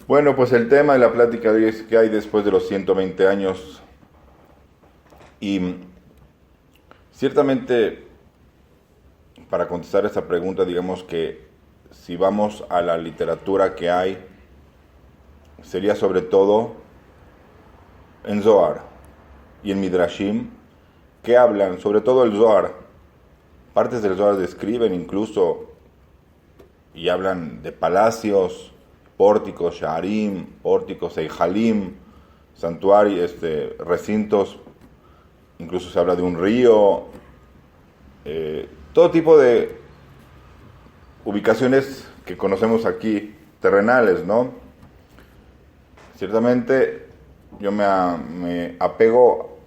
Bueno, pues el tema de la plática de hoy es qué hay después de los 120 años. Y ciertamente, para contestar esta pregunta, digamos que si vamos a la literatura que hay, sería sobre todo en Zohar y en Midrashim, que hablan, sobre todo el Zohar. Partes del Zohar describen incluso y hablan de palacios, pórticos, shaharim, pórticos, eijalim, santuarios, recintos, incluso se habla de un río, todo tipo de ubicaciones que conocemos aquí, terrenales, ¿no? Ciertamente yo me apego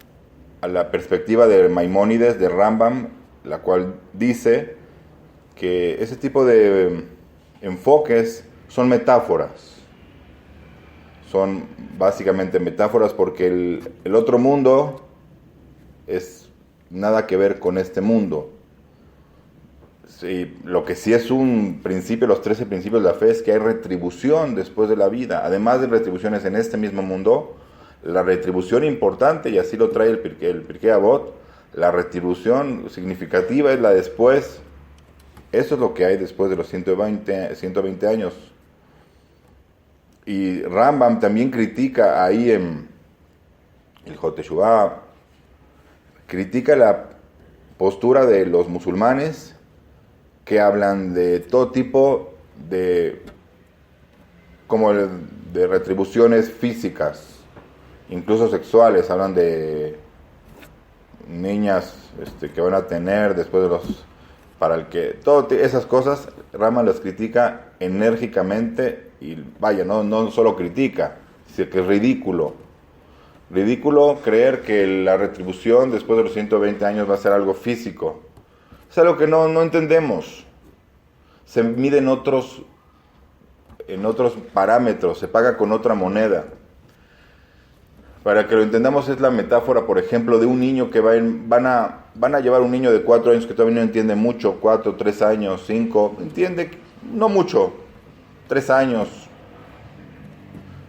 a la perspectiva de Maimónides, de Rambam, la cual dice que ese tipo de enfoques son metáforas. Son básicamente metáforas porque el otro mundo es nada que ver con este mundo. Sí, lo que sí es un principio, los 13 principios de la fe, es que hay retribución después de la vida. Además de retribuciones en este mismo mundo, la retribución importante, y así lo trae el Pirkei Avot, la retribución significativa es la después. Eso es lo que hay después de los 120 años. Y Rambam también critica ahí en el Hot Teshuvah, critica la postura de los musulmanes que hablan de todo tipo de de retribuciones físicas, incluso sexuales. Hablan de niñas que van a tener después de los para el que todas esas cosas Rambam las critica enérgicamente. Y vaya, no solo critica, sino que es ridículo creer que la retribución después de los 120 años va a ser algo físico. Es algo que no entendemos. Se mide en otros parámetros, se paga con otra moneda. Para que lo entendamos, es la metáfora, por ejemplo, de un niño que van a llevar un niño de 4 años que todavía no entiende mucho, 4, 3 años, 5, entiende no mucho, 3 años,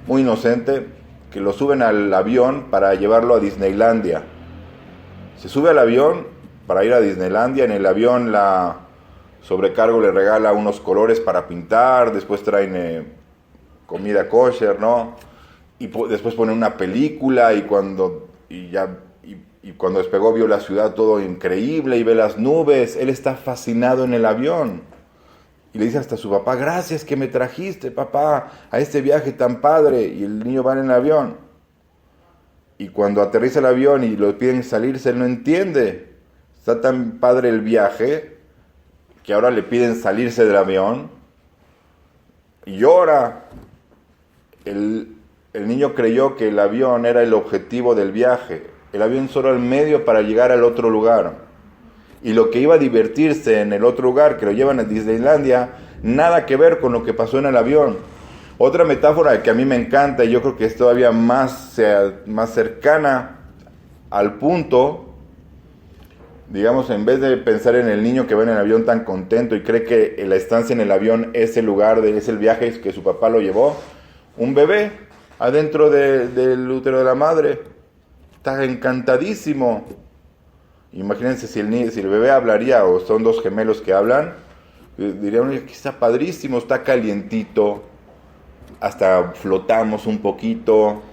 muy inocente, que lo suben al avión para llevarlo a Disneylandia. Se sube al avión para ir a Disneylandia. En el avión la sobrecargo le regala unos colores para pintar, después traen comida kosher, ¿no? Y después ponen una película y cuando despegó vio la ciudad todo increíble y ve las nubes. Él está fascinado en el avión. Y le dice hasta a su papá: gracias que me trajiste, papá, a este viaje tan padre. Y el niño va en el avión. Y cuando aterriza el avión y lo piden salirse, él no entiende. Está tan padre el viaje que ahora le piden salirse del avión. Y llora. El niño creyó que el avión era el objetivo del viaje. El avión solo el medio para llegar al otro lugar. Y lo que iba a divertirse en el otro lugar, que lo llevan a Disneylandia, nada que ver con lo que pasó en el avión. Otra metáfora que a mí me encanta, y yo creo que es todavía más cercana al punto, digamos, en vez de pensar en el niño que va en el avión tan contento y cree que la estancia en el avión es el lugar, es el viaje que su papá lo llevó, un bebé adentro del útero de la madre está encantadísimo. Imagínense si el bebé hablaría, o son dos gemelos que hablan, dirían: aquí está padrísimo, está calientito, hasta flotamos un poquito,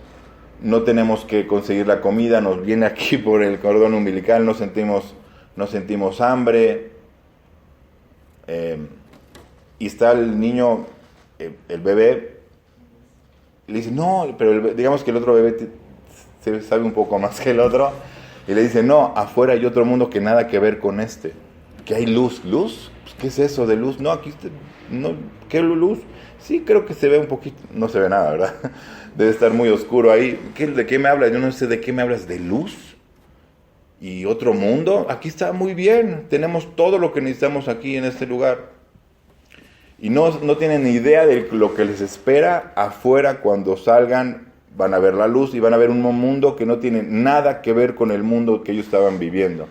no tenemos que conseguir la comida, nos viene aquí por el cordón umbilical, no sentimos hambre. Y está el niño, el bebé, y le dice: no, pero digamos que el otro bebé se sabe un poco más que el otro. Y le dice: no, afuera hay otro mundo que nada que ver con este. Que hay luz. ¿Luz? Pues, ¿qué es eso de luz? No, aquí no, ¿qué luz? Sí, creo que se ve un poquito. No se ve nada, ¿verdad? Debe estar muy oscuro ahí. ¿De qué me hablas? Yo no sé de qué me hablas. ¿De luz? ¿Y otro mundo? Aquí está muy bien. Tenemos todo lo que necesitamos aquí en este lugar. Y no tienen ni idea de lo que les espera afuera cuando salgan. Van a ver la luz y van a ver un mundo que no tiene nada que ver con el mundo que ellos estaban viviendo.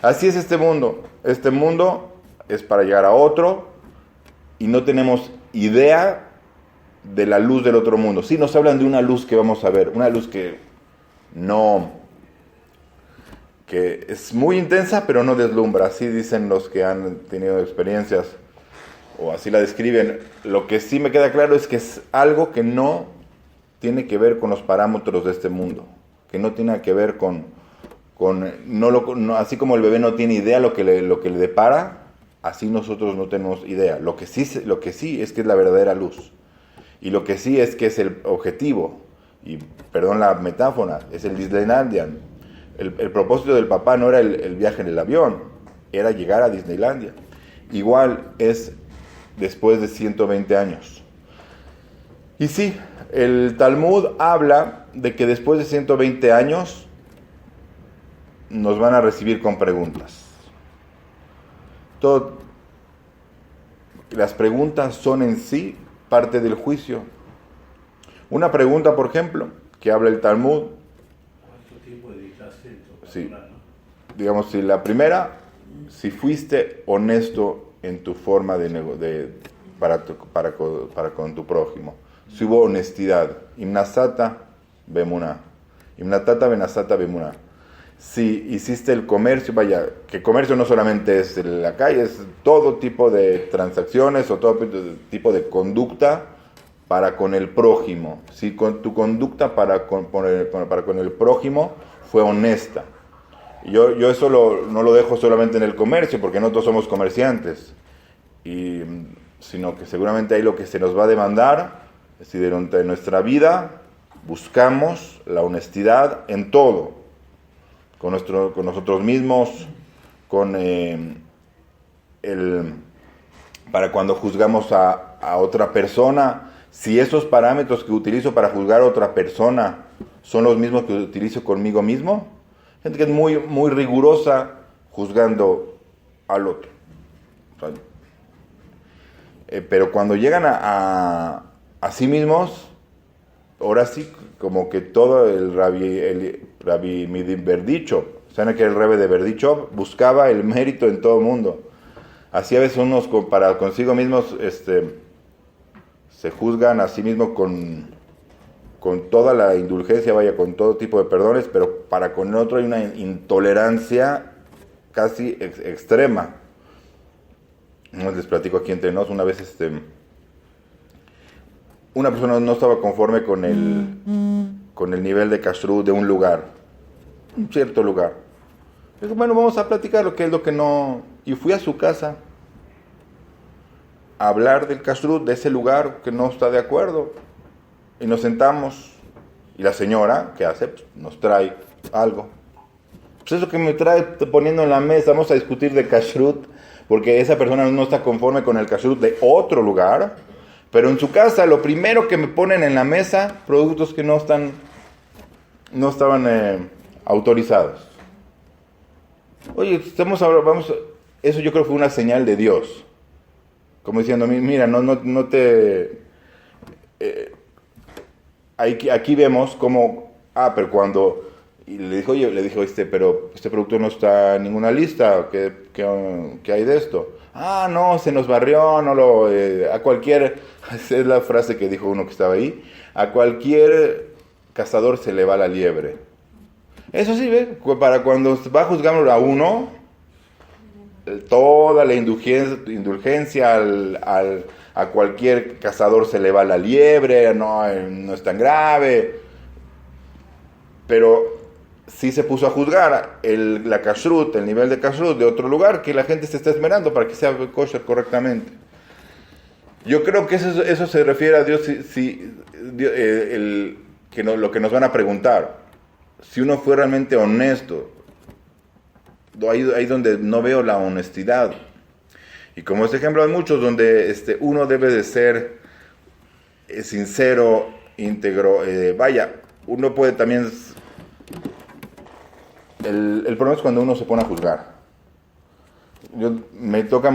Así es este mundo. Este mundo es para llegar a otro y no tenemos idea de la luz del otro mundo. Sí, nos hablan de una luz que vamos a ver, una luz que es muy intensa, pero no deslumbra. Así dicen los que han tenido experiencias, o así la describen. Lo que sí me queda claro es que es algo que no tiene que ver con los parámetros de este mundo, que no tiene que ver así como el bebé no tiene idea lo que le depara, así nosotros no tenemos idea. Lo que sí es que es la verdadera luz. Y lo que sí es que es el objetivo, y perdón la metáfora, es el Disneylandia. El propósito del papá no era el viaje en el avión, era llegar a Disneylandia. Igual es después de 120 años. Y sí, el Talmud habla de que después de 120 años nos van a recibir con preguntas. Las preguntas son en sí parte del juicio. Una pregunta, por ejemplo, que habla el Talmud. ¿Cuánto tiempo dedicaste en tu Sí. persona, no? Digamos, si la primera, si fuiste honesto en tu forma para con tu prójimo. Si hubo honestidad. Imnasata bemuná. Imnatata benasata bemuná. Si hiciste el comercio, vaya, que comercio no solamente es en la calle, es todo tipo de transacciones o todo tipo de conducta para con el prójimo. Si con tu conducta para con el prójimo fue honesta. Yo eso no lo dejo solamente en el comercio, porque no todos somos comerciantes, sino que seguramente ahí lo que se nos va a demandar es si durante nuestra vida buscamos la honestidad en todo, con nosotros mismos, para cuando juzgamos a otra persona, si esos parámetros que utilizo para juzgar a otra persona son los mismos que utilizo conmigo mismo. Gente que es muy, muy rigurosa juzgando al otro. Pero cuando llegan a sí mismos, ahora sí, como que todo el Rabbi Berdichov, ¿saben que el Rebbe de Berdichov buscaba el mérito en todo el mundo? Así a veces unos para consigo mismos se juzgan a sí mismos con toda la indulgencia, vaya, con todo tipo de perdones, pero para con el otro hay una intolerancia casi extrema. Les platico aquí entre nos, una vez una persona no estaba conforme con el nivel de kashrut de un lugar, un cierto lugar. Dijo, bueno, vamos a platicar lo que es lo que no... Y fui a su casa a hablar del kashrut de ese lugar que no está de acuerdo. Y nos sentamos, y la señora, ¿qué hace? Pues nos trae algo. Pues eso que me trae poniendo en la mesa, vamos a discutir de kashrut, porque esa persona no está conforme con el kashrut de otro lugar, pero en su casa lo primero que me ponen en la mesa, productos que no estaban autorizados. Oye, eso yo creo que fue una señal de Dios, como diciendo, mira, no te... Aquí vemos cómo, pero cuando y le dijo, pero este producto no está en ninguna lista, ¿qué hay de esto? No, se nos barrió, a cualquier, esa es la frase que dijo uno que estaba ahí, a cualquier cazador se le va la liebre. Eso sí, ¿ves? Para cuando va a juzgar a uno, toda la indulgencia a cualquier cazador se le va la liebre, no es tan grave. Pero sí se puso a juzgar la kashrut, el nivel de kashrut de otro lugar que la gente se está esmerando para que sea kosher correctamente. Yo creo que eso se refiere a Dios, lo que nos van a preguntar. Si uno fue realmente honesto, ahí donde no veo la honestidad. Y como este ejemplo hay muchos donde uno debe de ser sincero, íntegro. Uno puede también... El problema es cuando uno se pone a juzgar. Me toca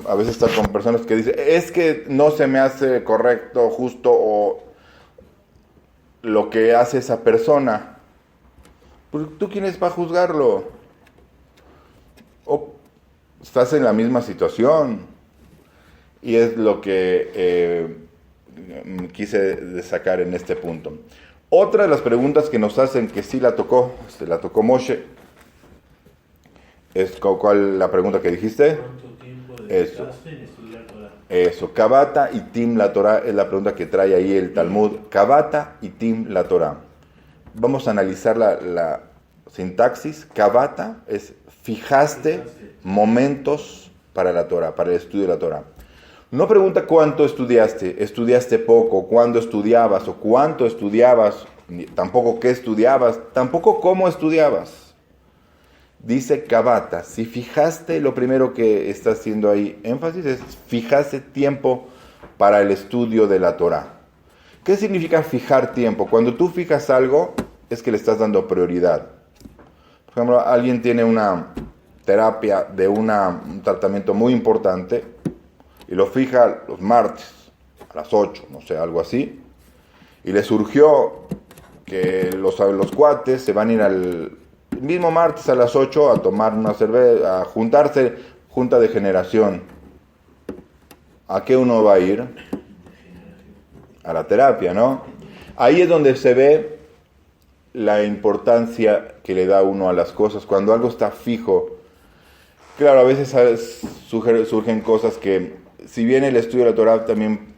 a veces estar con personas que dicen, es que no se me hace correcto, justo, o lo que hace esa persona. Pues, ¿tú quién es para juzgarlo? O estás en la misma situación. Y es lo que quise sacar en este punto. Otra de las preguntas que nos hacen que sí la tocó Moshe, es ¿cuál la pregunta que dijiste? ¿Cuánto tiempo dedicaste en estudiar Torah? Eso, Kabata y Tim la Torah es la pregunta que trae ahí el Talmud. Kabata y Tim la Torah. Vamos a analizar la sintaxis. Kabata es fijaste momentos para la Torah, para el estudio de la Torah. No pregunta cuánto estudiaste poco, cuándo estudiabas o cuánto estudiabas, tampoco qué estudiabas, tampoco cómo estudiabas. Dice Kabata, si fijaste, lo primero que está haciendo ahí énfasis es fijaste tiempo para el estudio de la Torah. ¿Qué significa fijar tiempo? Cuando tú fijas algo, es que le estás dando prioridad. Por ejemplo, alguien tiene una terapia de un tratamiento muy importante y lo fija los martes a las 8, no sé, algo así, y le surgió que los cuates se van a ir el mismo martes a las 8 a tomar una cerveza, a juntarse, junta de generación. ¿A qué uno va a ir? A la terapia, ¿no? Ahí es donde se ve la importancia que le da uno a las cosas. Cuando algo está fijo, claro, a veces surgen cosas que, si bien el estudio de la Torah también,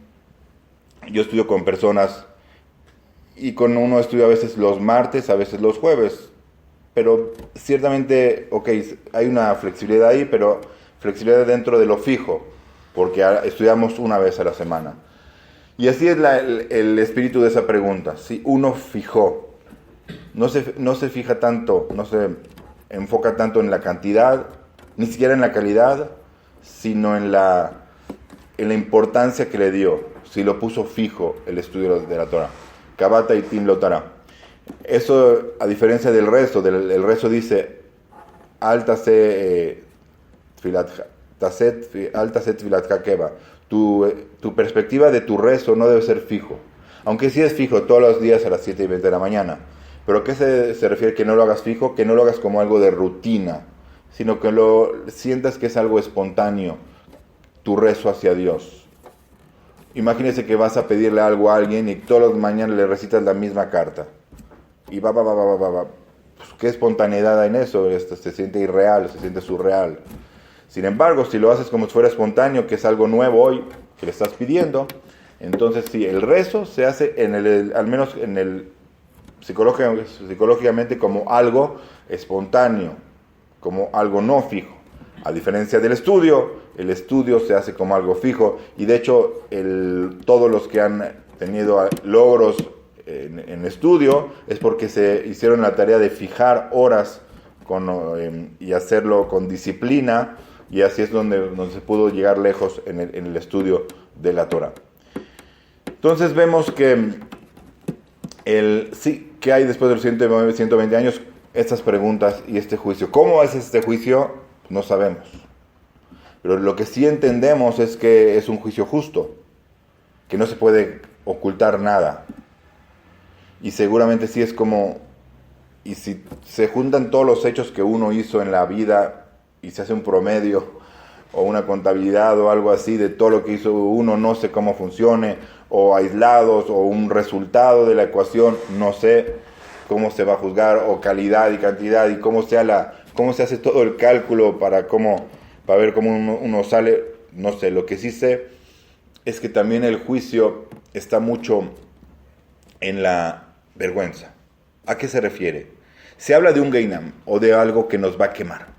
yo estudio con personas, y con uno estudio a veces los martes, a veces los jueves, pero ciertamente, hay una flexibilidad ahí, pero flexibilidad dentro de lo fijo, porque estudiamos una vez a la semana. Y así es el espíritu de esa pregunta. Si uno fijó, no se fija tanto, no se enfoca tanto en la cantidad, ni siquiera en la calidad, sino en la importancia que le dio, si lo puso fijo el estudio de la Torah. Kabata y Tim lo Torah. Eso, a diferencia del resto, el resto dice, Altaset Filat Hakeva. Tu perspectiva de tu rezo no debe ser fijo. Aunque sí es fijo todos los días a las 7:20 de la mañana. Pero ¿a qué se refiere que no lo hagas fijo? Que no lo hagas como algo de rutina, sino que lo sientas que es algo espontáneo, tu rezo hacia Dios. Imagínese que vas a pedirle algo a alguien y todas las mañanas le recitas la misma carta. Y va. Pues, ¿qué espontaneidad hay en eso? Se siente irreal, se siente surreal. Sin embargo, si lo haces como si fuera espontáneo, que es algo nuevo hoy, que le estás pidiendo, entonces sí, el rezo se hace, al menos en el psicológicamente, como algo espontáneo, como algo no fijo. A diferencia del estudio, el estudio se hace como algo fijo, y de hecho todos los que han tenido logros en estudio es porque se hicieron la tarea de fijar horas y hacerlo con disciplina, y así es donde se pudo llegar lejos en el estudio de la Torah. Entonces vemos que que hay después de los 120 años estas preguntas y este juicio. ¿Cómo es este juicio? No sabemos. Pero lo que sí entendemos es que es un juicio justo, que no se puede ocultar nada. Y seguramente sí es como, y si se juntan todos los hechos que uno hizo en la vida y se hace un promedio o una contabilidad o algo así de todo lo que hizo uno, no sé cómo funcione, o aislados, o un resultado de la ecuación, no sé cómo se va a juzgar, o calidad y cantidad, y cómo se hace todo el cálculo para ver cómo uno sale, no sé. Lo que sí sé es que también el juicio está mucho en la vergüenza. ¿A qué se refiere? Se habla de un Geinam o de algo que nos va a quemar.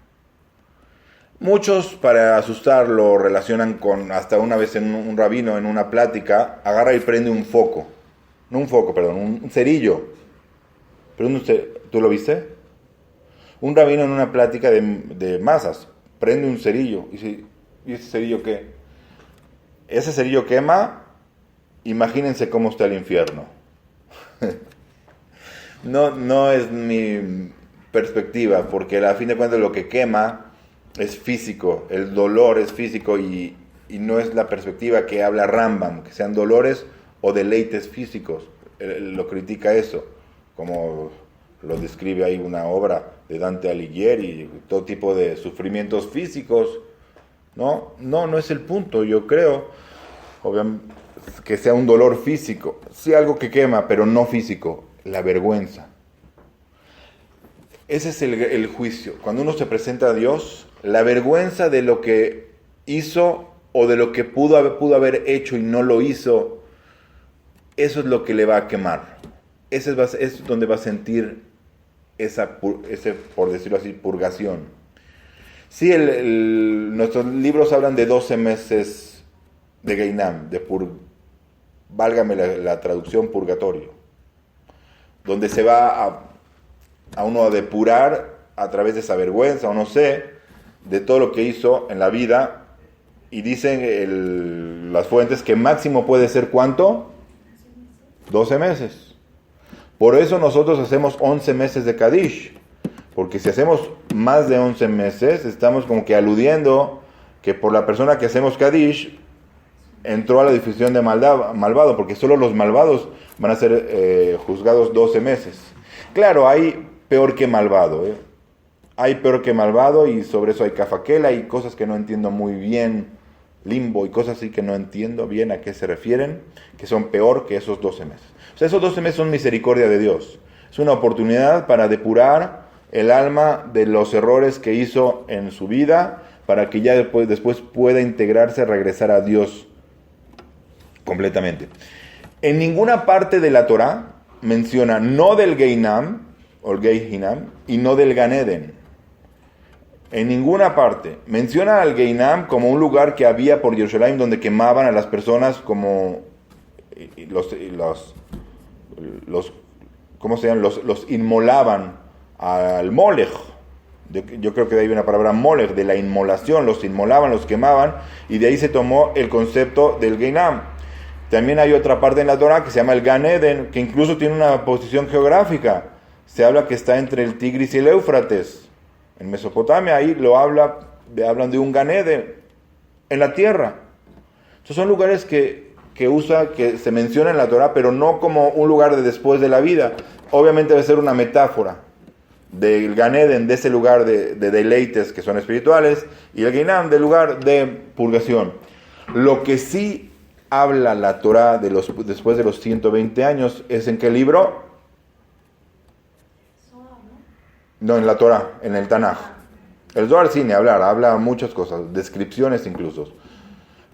Muchos, para asustar, lo relacionan con, hasta una vez un rabino en una plática, agarra y prende un cerillo. ¿Tú lo viste? Un rabino en una plática de masas prende un cerillo. ¿Y ese cerillo qué? Ese cerillo quema. Imagínense cómo está el infierno. No es mi perspectiva, porque a fin de cuentas lo que quema es físico, el dolor es físico, y no es la perspectiva que habla Rambam, que sean dolores o deleites físicos. Él lo critica eso, como lo describe ahí una obra de Dante Alighieri, todo tipo de sufrimientos físicos. No es el punto, yo creo. Obviamente, que sea un dolor físico, sí algo que quema, pero no físico, la vergüenza. Ese es el juicio. Cuando uno se presenta a Dios, la vergüenza de lo que hizo o de lo que pudo haber hecho y no lo hizo, eso es lo que le va a quemar. Ese es donde va a sentir ese, por decirlo así, purgación. Sí, nuestros libros hablan de 12 meses de Geinam, válgame la traducción, purgatorio, donde se va a uno a depurar a través de esa vergüenza, o no sé, de todo lo que hizo en la vida, y dicen las fuentes que máximo puede ser ¿cuánto? 12 meses. Por eso nosotros hacemos 11 meses de Kadish, porque si hacemos más de 11 meses, estamos como que aludiendo que por la persona que hacemos Kadish, entró a la definición de malvado, porque solo los malvados van a ser juzgados 12 meses. Claro, hay peor que malvado, hay peor que malvado, y sobre eso hay cafaquela y cosas que no entiendo muy bien, limbo y cosas así que no entiendo bien a qué se refieren, que son peor que esos 12 meses. O sea, esos 12 meses son misericordia de Dios. Es una oportunidad para depurar el alma de los errores que hizo en su vida, para que ya después pueda integrarse, regresar a Dios completamente. En ninguna parte de la Torá menciona no del Geinam, o el Geinam, y no del Gan Eden. En ninguna parte. Menciona al Geinam como un lugar que había por Jerusalén donde quemaban a las personas como ¿cómo se llaman? Los inmolaban al Molech. Yo creo que de ahí viene la palabra Molech, de la inmolación. Los inmolaban, los quemaban, y de ahí se tomó el concepto del Geinam. También hay otra parte en la Torah que se llama el Gan Eden, que incluso tiene una posición geográfica. Se habla que está entre el Tigris y el Éufrates. En Mesopotamia, ahí hablan de un Gan Eden en la tierra. Entonces son lugares que se menciona en la Torah, pero no como un lugar de después de la vida. Obviamente debe ser una metáfora del Gan Eden, de ese lugar de deleites que son espirituales, y el Geinam del lugar de purgación. Lo que sí habla la Torah después de los 120 años es en qué libro. No, en la Torah, en el Tanaj. El Zohar sí ni habla muchas cosas, descripciones incluso.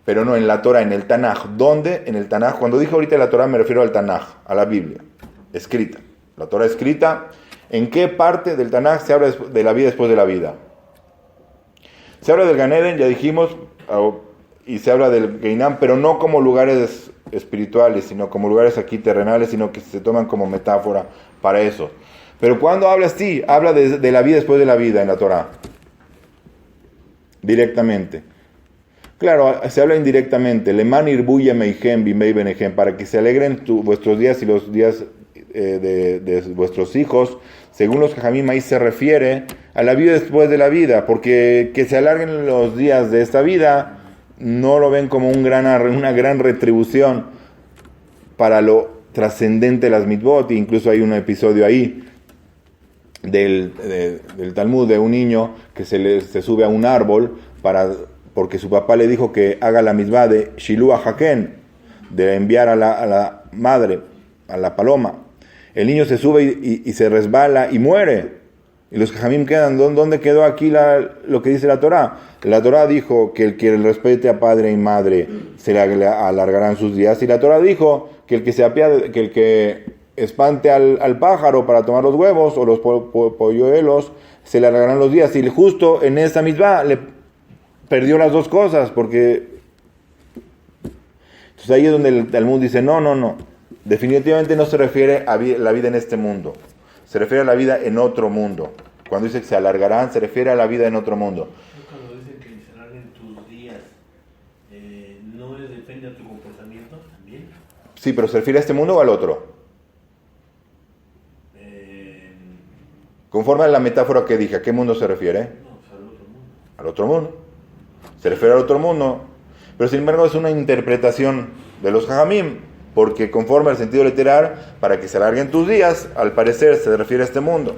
Pero no en la Torah, en el Tanaj. ¿Dónde? En el Tanaj. Cuando dije ahorita la Torah me refiero al Tanaj, a la Biblia, escrita. La Torah escrita. ¿En qué parte del Tanaj se habla de la vida después de la vida? Se habla del Gan Eden, ya dijimos, y se habla del Geinam, pero no como lugares espirituales, sino como lugares aquí terrenales, sino que se toman como metáfora para eso. Pero cuando habla así, habla de la vida después de la vida en la Torah. Directamente. Claro, se habla indirectamente. Leman irbuya meihem bimei benehem, para que se alegren vuestros días y los días de vuestros hijos. Según los Jajamim, ahí se refiere a la vida después de la vida, porque que se alarguen los días de esta vida no lo ven como una gran retribución para lo trascendente de las mitzvot. Incluso hay un episodio ahí del Talmud de un niño que se sube a un árbol porque su papá le dijo que haga la mitzvah de Shiluah Haken, de enviar a la madre, a la paloma. El niño se sube y se resbala y muere. Y los Jajamim quedan, ¿dónde quedó aquí lo que dice la Torah? La Torah dijo que el que respete a padre y madre se le alargarán sus días. Y la Torah dijo que el que se apiade, que el que espante al pájaro para tomar los huevos o los polluelos, se le alargarán los días. Y justo en esa misma le perdió las dos cosas, porque entonces ahí es donde el Talmud dice, no, definitivamente no se refiere a la vida en este mundo, se refiere a la vida en otro mundo. Cuando dice que se alargarán, se refiere a la vida en otro mundo. Cuando dice que se alarguen tus días, ¿no depende de tu comportamiento también? Sí, pero ¿se refiere a este mundo o al otro? Conforme a la metáfora que dije, ¿a qué mundo se refiere? No, al otro mundo. Al otro mundo. Se refiere al otro mundo. Pero sin embargo es una interpretación de los Jajamim, porque conforme al sentido literal, para que se alarguen tus días, al parecer se refiere a este mundo.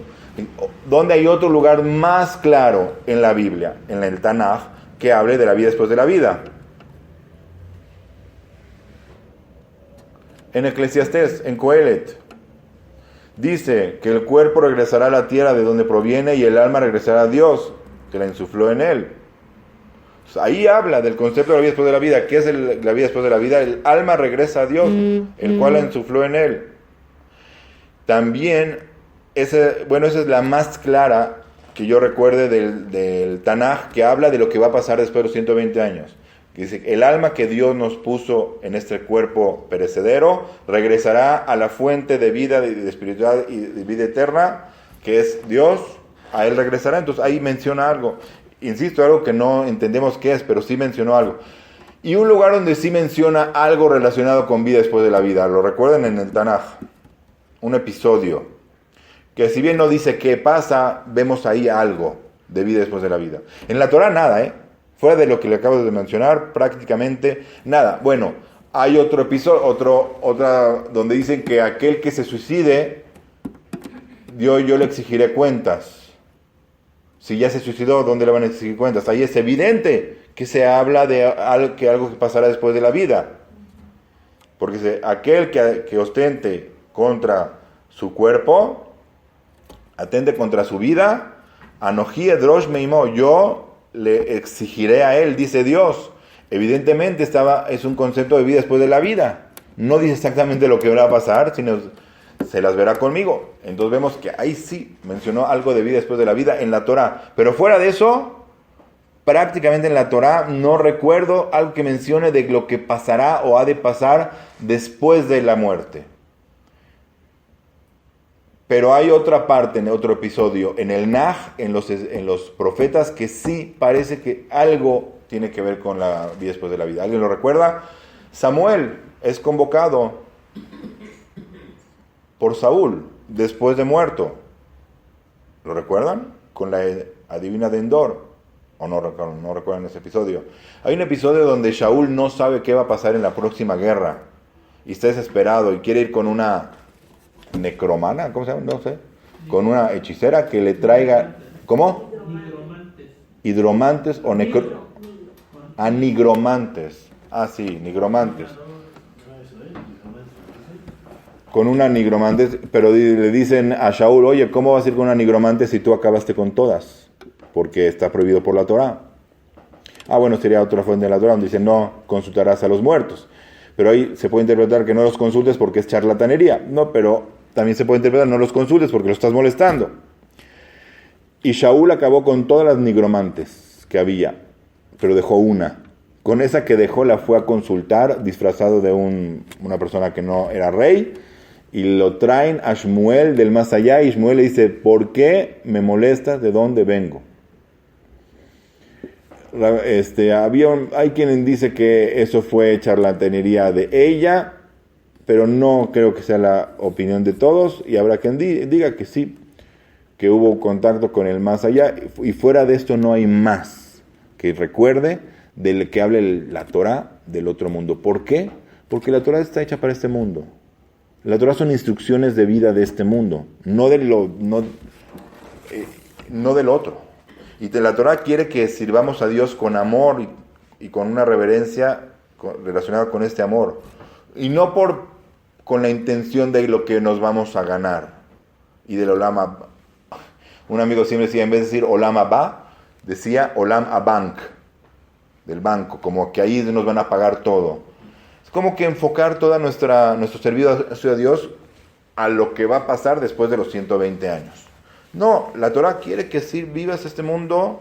¿Dónde hay otro lugar más claro en la Biblia, en el Tanaj, que hable de la vida después de la vida? En Eclesiastés, en Coelet, dice que el cuerpo regresará a la tierra de donde proviene y el alma regresará a Dios, que la insufló en él. Ahí habla del concepto de la vida después de la vida. ¿Qué es la vida después de la vida? El alma regresa a Dios, el cual la insufló en él. También, esa es la más clara que yo recuerde del Tanaj, que habla de lo que va a pasar después de los 120 años. Que dice, el alma que Dios nos puso en este cuerpo perecedero regresará a la fuente de vida, de espiritualidad y de vida eterna, que es Dios. A él regresará. Entonces ahí menciona algo. Insisto, algo que no entendemos qué es, pero sí mencionó algo. Y un lugar donde sí menciona algo relacionado con vida después de la vida. ¿Lo recuerdan en el Tanaj? Un episodio que si bien no dice qué pasa, vemos ahí algo de vida después de la vida. En la Torah nada, fuera de lo que le acabo de mencionar, prácticamente nada. Bueno, hay otro episodio, otra donde dicen que aquel que se suicide, yo le exigiré cuentas. Si ya se suicidó, ¿dónde le van a exigir cuentas? Ahí es evidente que se habla de algo que pasará después de la vida. Porque dice, aquel que ostente contra su cuerpo, atente contra su vida, Anoji edrosh meimo, yo le exigiré a él, dice Dios. Evidentemente es un concepto de vida después de la vida. No dice exactamente lo que va a pasar, sino se las verá conmigo. Entonces vemos que ahí sí mencionó algo de vida después de la vida en la Torah. Pero fuera de eso, prácticamente en la Torah no recuerdo algo que mencione de lo que pasará o ha de pasar después de la muerte. Pero hay otra parte, en otro episodio, en el Naj, en los profetas, que sí parece que algo tiene que ver con la vida después de la vida. ¿Alguien lo recuerda? Samuel es convocado por Saúl después de muerto. ¿Lo recuerdan? Con la adivina de Endor. ¿O no recuerdan ese episodio? Hay un episodio donde Saúl no sabe qué va a pasar en la próxima guerra. Y está desesperado y quiere ir con una necromana, ¿cómo se llama? No sé. Con una hechicera que le traiga... ¿Cómo? Hidromantes o nigromantes. Ah, sí, nigromantes. Con una nigromante, pero le dicen a Shaul, oye, ¿cómo vas a ir con una nigromante si tú acabaste con todas? Porque está prohibido por la Torah. Ah, bueno, sería otra fuente de la Torah donde dice, no consultarás a los muertos. Pero ahí se puede interpretar que no los consultes porque es charlatanería. No, pero también se puede interpretar no los consultes porque lo estás molestando. Y Shaul acabó con todas las nigromantes que había, pero dejó una. Con esa que dejó la fue a consultar disfrazado de una persona que no era rey. Y lo traen a Shmuel del más allá, y Shmuel le dice, ¿por qué me molestas? ¿De dónde vengo? Hay quien dice que eso fue charlatanería de ella, pero no creo que sea la opinión de todos, y habrá quien diga que sí, que hubo contacto con el más allá, y fuera de esto no hay más que recuerde del que hable la Torah del otro mundo. ¿Por qué? Porque la Torah está hecha para este mundo. La Torah son instrucciones de vida de este mundo, no del otro. Y la Torah quiere que sirvamos a Dios con amor y con una reverencia relacionada con este amor. Y no con la intención de lo que nos vamos a ganar. Y del Olam Abba. Un amigo siempre decía, en vez de decir Olam Abba, decía Olam Abank, del banco, como que ahí nos van a pagar todo. Como que enfocar toda nuestro servicio a Dios a lo que va a pasar después de los 120 años. No, la Torah quiere que sí vivas este mundo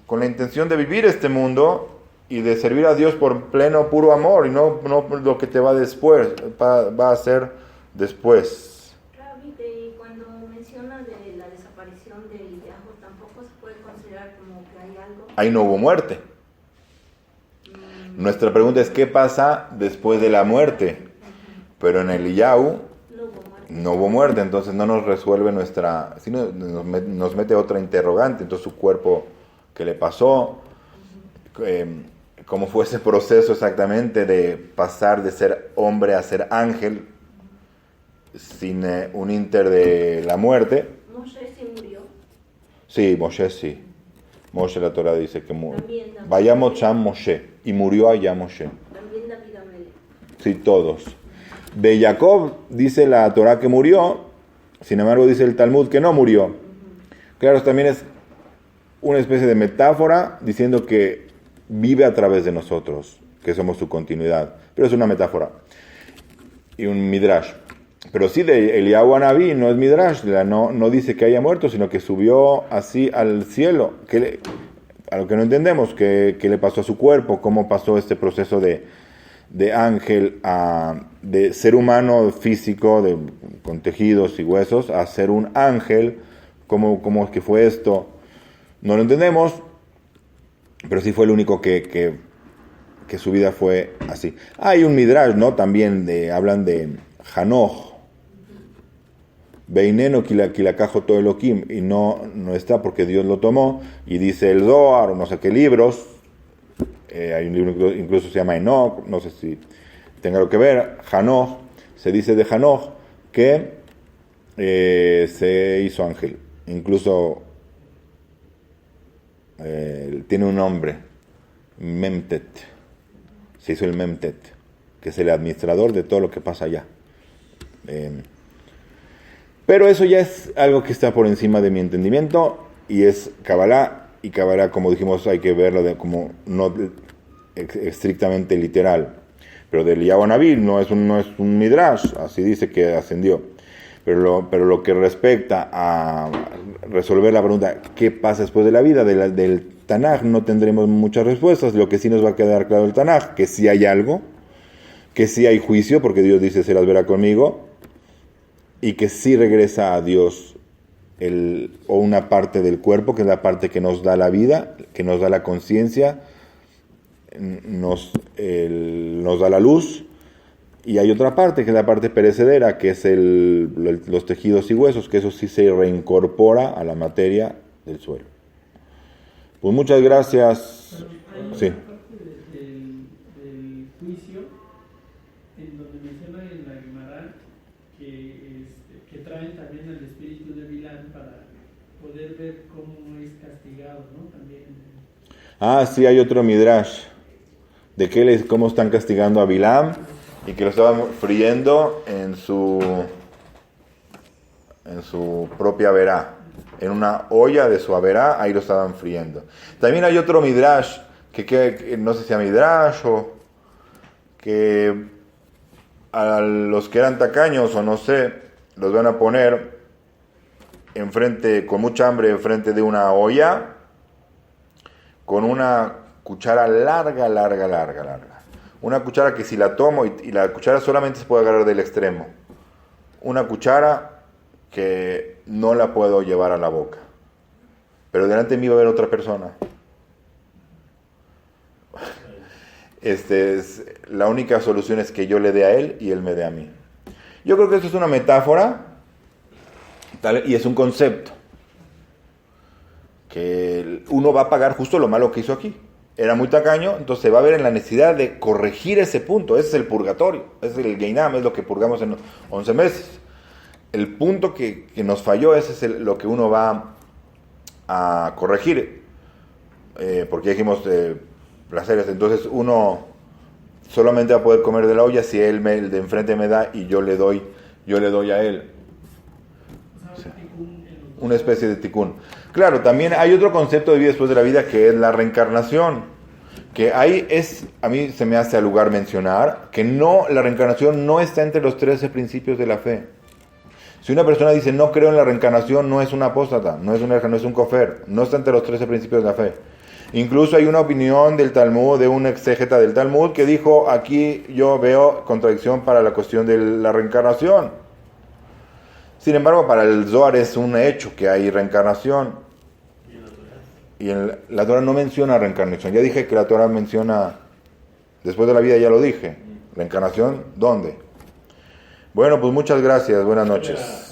con la intención de vivir este mundo y de servir a Dios por pleno, puro amor, y no lo que te va después, va a ser después. Rabbi, cuando menciona de la desaparición del Yahoo, tampoco se puede considerar como que hay algo. Ahí no hubo muerte. Nuestra pregunta es, ¿qué pasa después de la muerte? Pero en el Yahu no hubo muerte, entonces no nos resuelve sino nos mete otra interrogante. Entonces su cuerpo, ¿qué le pasó? ¿Cómo fue ese proceso exactamente de pasar de ser hombre a ser ángel sin un inter de la muerte? ¿Moshe sí murió? Sí, Moshe sí. Moshe, la Torah dice que murió. Vayamos Cham Moshe, y murió allá Moshe. También David Amelech. Sí, todos. De Jacob dice la Torá que murió, sin embargo dice el Talmud que no murió. Claro, también es una especie de metáfora diciendo que vive a través de nosotros, que somos su continuidad. Pero es una metáfora y un midrash. Pero sí, de Eliyahu Anabí no es midrash, no dice que haya muerto, sino que subió así al cielo. A lo que no entendemos, qué le pasó a su cuerpo, cómo pasó este proceso de ángel, de ser humano físico, con tejidos y huesos, a ser un ángel. ¿Cómo es que fue esto? No lo entendemos, pero sí fue el único que su vida fue así. Hay un midrash, ¿no? También hablan de Hanoch, Beineno kilakajo todo Elohim, y no está porque Dios lo tomó, y dice el Zohar, o no sé qué libros, hay un libro incluso se llama Enoch, no sé si tenga algo que ver. Hanoch, se dice de Hanoch que se hizo ángel, incluso tiene un nombre, Memtet, se hizo el Memtet, que es el administrador de todo lo que pasa allá. Pero eso ya es algo que está por encima de mi entendimiento y es Kabbalah, y Kabbalah, como dijimos, hay que verlo como no estrictamente literal. Pero de Eliyahu Anabí no es un midrash, así dice que ascendió. Pero lo que respecta a resolver la pregunta, ¿qué pasa después de la vida? Del Tanaj no tendremos muchas respuestas. Lo que sí nos va a quedar claro del Tanaj, que sí hay algo, que sí hay juicio, porque Dios dice, se las verá conmigo, y que sí regresa a Dios o una parte del cuerpo, que es la parte que nos da la vida, que nos da la conciencia, nos da la luz, y hay otra parte, que es la parte perecedera, que es los tejidos y huesos, que eso sí se reincorpora a la materia del suelo. Pues muchas gracias. Hay Sí. una parte del juicio en donde menciona en la Gemara que traen también al espíritu de Bilán para poder ver cómo es castigado, ¿no? También. Sí, hay otro midrash de cómo están castigando a Bilam y que lo estaban friendo en su propia verá, en una olla de su averá, ahí lo estaban friendo. También hay otro midrash que no sé si es midrash o que a los que eran tacaños o no sé, los van a poner enfrente, con mucha hambre, enfrente de una olla, con una cuchara larga. Una cuchara que si la tomo, y la cuchara solamente se puede agarrar del extremo. Una cuchara que no la puedo llevar a la boca. Pero delante de mí va a haber otra persona. La única solución es que yo le dé a él y él me dé a mí. Yo creo que esto es una metáfora y es un concepto. Que uno va a pagar justo lo malo que hizo aquí. Era muy tacaño, entonces se va a ver en la necesidad de corregir ese punto. Ese es el purgatorio, es el Geinam, es lo que purgamos en 11 meses. El punto que nos falló, ese es lo que uno va a corregir. Porque dijimos placeres, entonces uno solamente va a poder comer de la olla si el de enfrente me da y yo le doy a él. Sí. Una especie de tikkun. Claro, también hay otro concepto de vida después de la vida que es la reencarnación, que ahí a mí se me hace al lugar mencionar que la reencarnación no está entre los 13 principios de la fe. Si una persona dice no creo en la reencarnación, no es un apóstata, no es un kofer, no está entre los 13 principios de la fe. Incluso hay una opinión del Talmud, de un exégeta del Talmud, que dijo, aquí yo veo contradicción para la cuestión de la reencarnación. Sin embargo, para el Zohar es un hecho que hay reencarnación. Y la Torah no menciona reencarnación. Ya dije que la Torah menciona, después de la vida ya lo dije. ¿Reencarnación? ¿Dónde? Bueno, pues muchas gracias. Buenas noches.